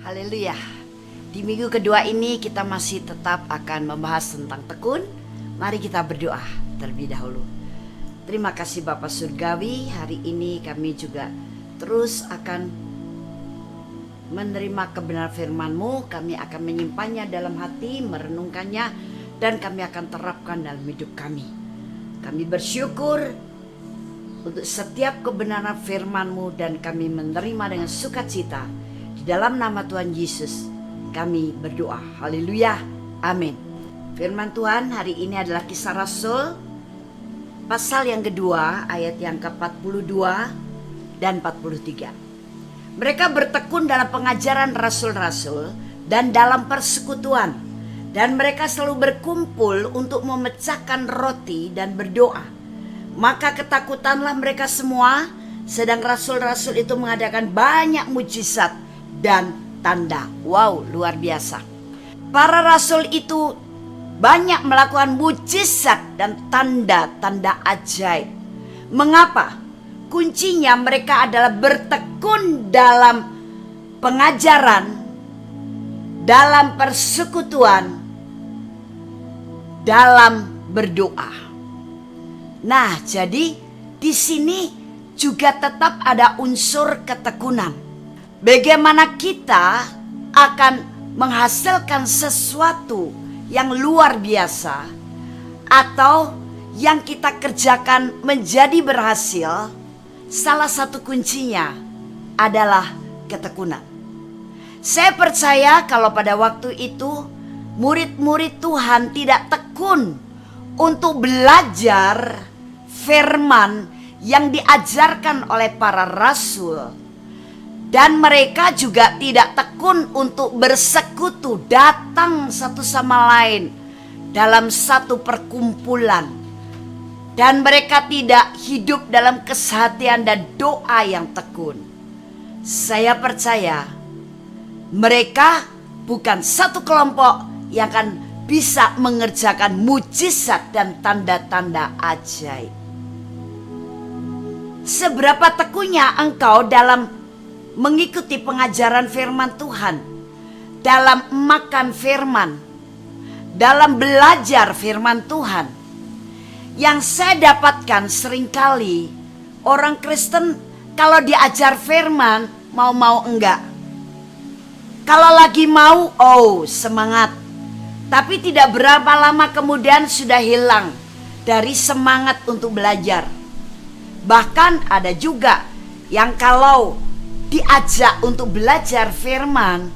Haleluya. Di minggu kedua ini kita masih tetap akan membahas tentang tekun. Mari kita berdoa terlebih dahulu. Terima kasih Bapa Surgawi, hari ini kami juga terus akan menerima kebenaran firman-Mu. Kami akan menyimpannya dalam hati, merenungkannya, dan kami akan terapkan dalam hidup kami. Kami bersyukur untuk setiap kebenaran firman-Mu dan kami menerima dengan sukacita. Di dalam nama Tuhan Yesus kami berdoa. Haleluya. Amin. Firman Tuhan hari ini adalah Kisah Rasul pasal yang kedua ayat yang ke-42 dan 43. Mereka bertekun dalam pengajaran rasul-rasul dan dalam persekutuan, dan mereka selalu berkumpul untuk memecahkan roti dan berdoa. Maka ketakutanlah mereka semua, sedang rasul-rasul itu mengadakan banyak mujizat dan tanda. Wow, luar biasa. Para rasul itu banyak melakukan mujizat dan tanda-tanda ajaib. Mengapa? Kuncinya mereka adalah bertekun dalam pengajaran, dalam persekutuan, dalam berdoa. Nah, jadi di sini juga tetap ada unsur ketekunan. Bagaimana kita akan menghasilkan sesuatu yang luar biasa atau yang kita kerjakan menjadi berhasil, salah satu kuncinya adalah ketekunan. Saya percaya kalau pada waktu itu murid-murid Tuhan tidak tekun untuk belajar firman yang diajarkan oleh para rasul, dan mereka juga tidak tekun untuk bersekutu, datang satu sama lain dalam satu perkumpulan, dan mereka tidak hidup dalam kesehatian dan doa yang tekun. Saya percaya mereka bukan satu kelompok yang akan bisa mengerjakan mujizat dan tanda-tanda ajaib. Seberapa tekunnya engkau dalam mengikuti pengajaran firman Tuhan, dalam makan firman, dalam belajar firman Tuhan. Yang saya dapatkan seringkali orang Kristen kalau diajar firman mau-mau enggak. Kalau lagi mau, oh semangat. Tapi tidak berapa lama kemudian sudah hilang dari semangat untuk belajar. Bahkan ada juga yang kalau diajak untuk belajar firman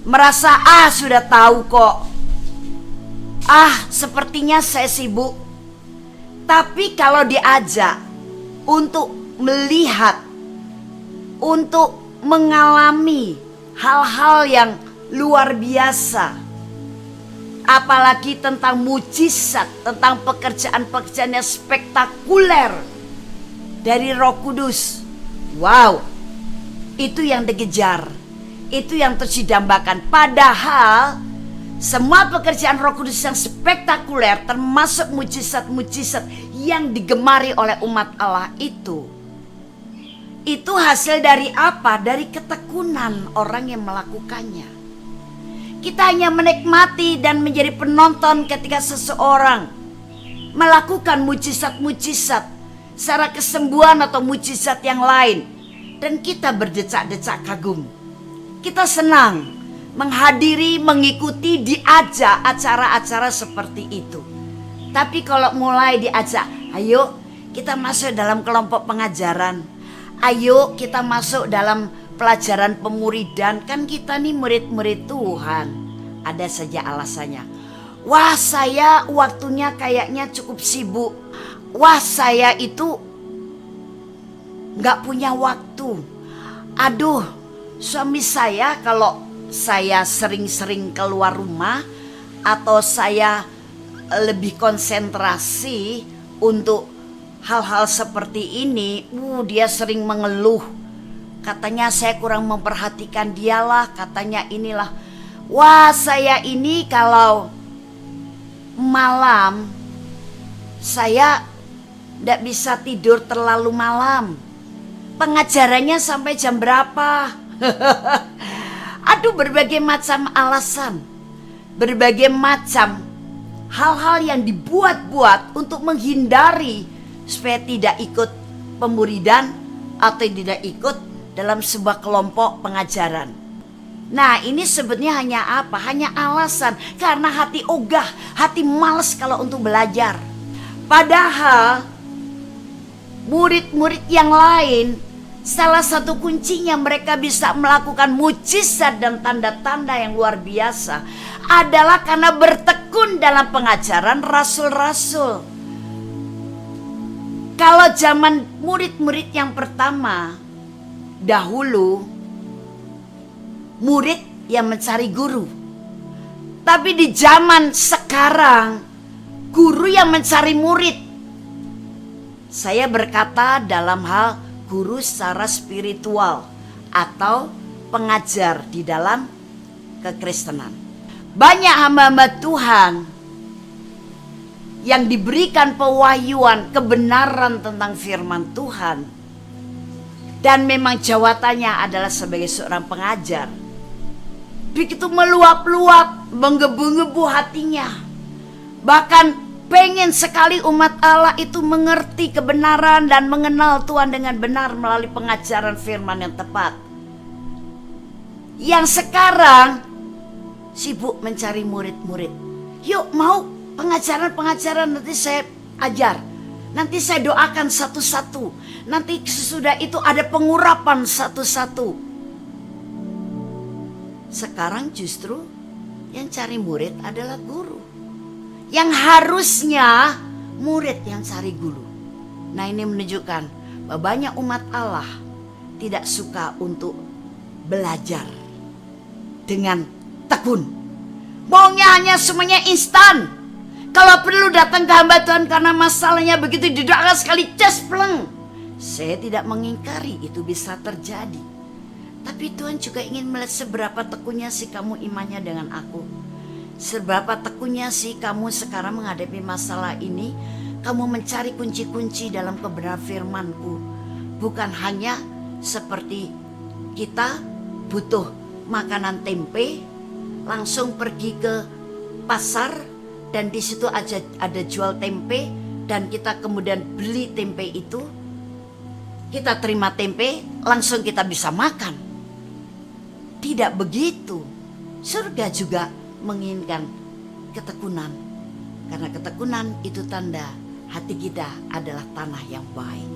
merasa sudah tahu kok, sepertinya saya sibuk. Tapi kalau diajak untuk melihat, untuk mengalami hal-hal yang luar biasa, apalagi tentang mujizat, tentang pekerjaan-pekerjaan yang spektakuler dari Roh Kudus, wow, itu yang dikejar, itu yang terus didambakan. Padahal semua pekerjaan Roh Kudus yang spektakuler, termasuk mujizat-mujizat yang digemari oleh umat Allah itu hasil dari apa? Dari ketekunan orang yang melakukannya. Kita hanya menikmati dan menjadi penonton ketika seseorang melakukan mujizat-mujizat secara kesembuhan atau mujizat yang lain, dan kita berdecak-decak kagum. Kita senang menghadiri, mengikuti, diajak acara-acara seperti itu. Tapi kalau mulai diajak, ayo kita masuk dalam kelompok pengajaran, ayo kita masuk dalam pelajaran pemuridan, kan kita nih murid-murid Tuhan. Ada saja alasannya. Wah, saya waktunya kayaknya cukup sibuk. Wah, saya itu gak punya waktu. Aduh, suami saya kalau saya sering-sering keluar rumah atau saya lebih konsentrasi untuk hal-hal seperti ini, dia sering mengeluh. Katanya saya kurang memperhatikan dialah, katanya inilah. Wah, saya ini kalau malam saya tidak bisa tidur terlalu malam. Pengajarannya sampai jam berapa? Waduh, berbagai macam alasan, berbagai macam hal-hal yang dibuat-buat untuk menghindari supaya tidak ikut pemuridan atau tidak ikut dalam sebuah kelompok pengajaran. Nah, ini sebetulnya hanya apa? Hanya alasan karena hati ogah, hati malas kalau untuk belajar. Padahal murid-murid yang lain, salah satu kuncinya mereka bisa melakukan mujizat dan tanda-tanda yang luar biasa adalah karena bertekun dalam pengajaran rasul-rasul. Kalau zaman murid-murid yang pertama, dahulu murid yang mencari guru. Tapi di zaman sekarang, guru yang mencari murid. Saya berkata dalam hal guru secara spiritual atau pengajar di dalam kekristenan. Banyak hamba-hamba Tuhan yang diberikan pewahyuan kebenaran tentang firman Tuhan, dan memang jawabannya adalah sebagai seorang pengajar. Begitu meluap-luap, menggebu-gebu hatinya. Bahkan pengen sekali umat Allah itu mengerti kebenaran dan mengenal Tuhan dengan benar melalui pengajaran firman yang tepat. Yang sekarang sibuk mencari murid-murid. Yuk, mau pengajaran-pengajaran, nanti saya ajar, nanti saya doakan satu-satu, nanti sesudah itu ada pengurapan satu-satu. Sekarang justru yang cari murid adalah guru, yang harusnya murid yang cari guru. Nah, ini menunjukkan bahwa banyak umat Allah tidak suka untuk belajar dengan tekun. Maunya hanya semuanya instan. Kalau perlu datang ke hamba Tuhan karena masalahnya begitu didoakan sekali cespleng. Saya tidak mengingkari itu bisa terjadi. Tapi Tuhan juga ingin melihat seberapa tekunnya sih kamu imannya dengan aku. Seberapa tekunnya sih kamu sekarang menghadapi masalah ini. Kamu mencari kunci-kunci dalam kebenaran firman-Ku. Bukan hanya seperti kita butuh makanan tempe, langsung pergi ke pasar dan di situ ada jual tempe dan kita kemudian beli tempe itu. Kita terima tempe, langsung kita bisa makan. Tidak begitu. Surga juga menginginkan ketekunan. Karena ketekunan itu tanda hati kita adalah tanah yang baik.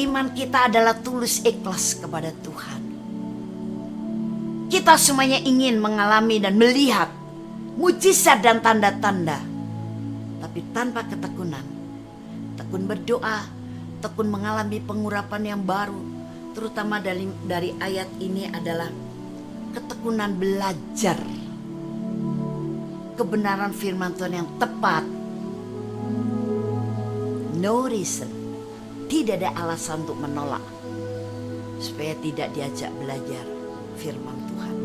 Iman kita adalah tulus ikhlas kepada Tuhan. Kita semuanya ingin mengalami dan melihat mujizat dan tanda-tanda. Tapi tanpa ketekunan, tekun berdoa, tekun mengalami pengurapan yang baru, terutama dari ayat ini adalah ketekunan belajar kebenaran firman Tuhan yang tepat. No reason, tidak ada alasan untuk menolak supaya tidak diajak belajar firman Tuhan.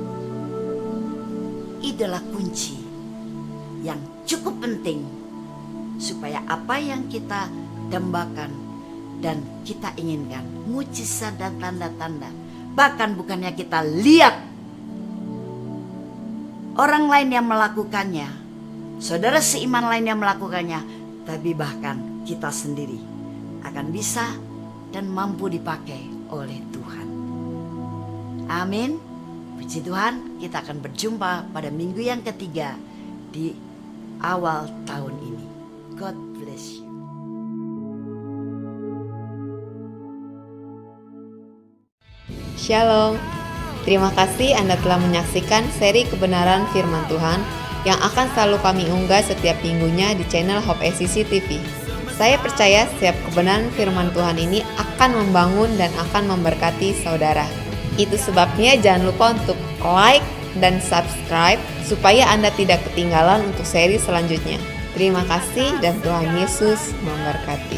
Itulah kunci yang cukup penting supaya apa yang kita dambakan dan kita inginkan, mujizat dan tanda-tanda, bahkan bukannya kita lihat orang lain yang melakukannya, saudara seiman lain yang melakukannya, tapi bahkan kita sendiri akan bisa dan mampu dipakai oleh Tuhan. Amin. Puji Tuhan, kita akan berjumpa pada minggu yang ketiga di awal tahun ini. God bless you. Shalom. Terima kasih Anda telah menyaksikan seri kebenaran firman Tuhan yang akan selalu kami unggah setiap minggunya di channel Hope SCC TV. Saya percaya setiap kebenaran firman Tuhan ini akan membangun dan akan memberkati saudara. Itu sebabnya jangan lupa untuk like dan subscribe supaya Anda tidak ketinggalan untuk seri selanjutnya. Terima kasih dan Tuhan Yesus memberkati.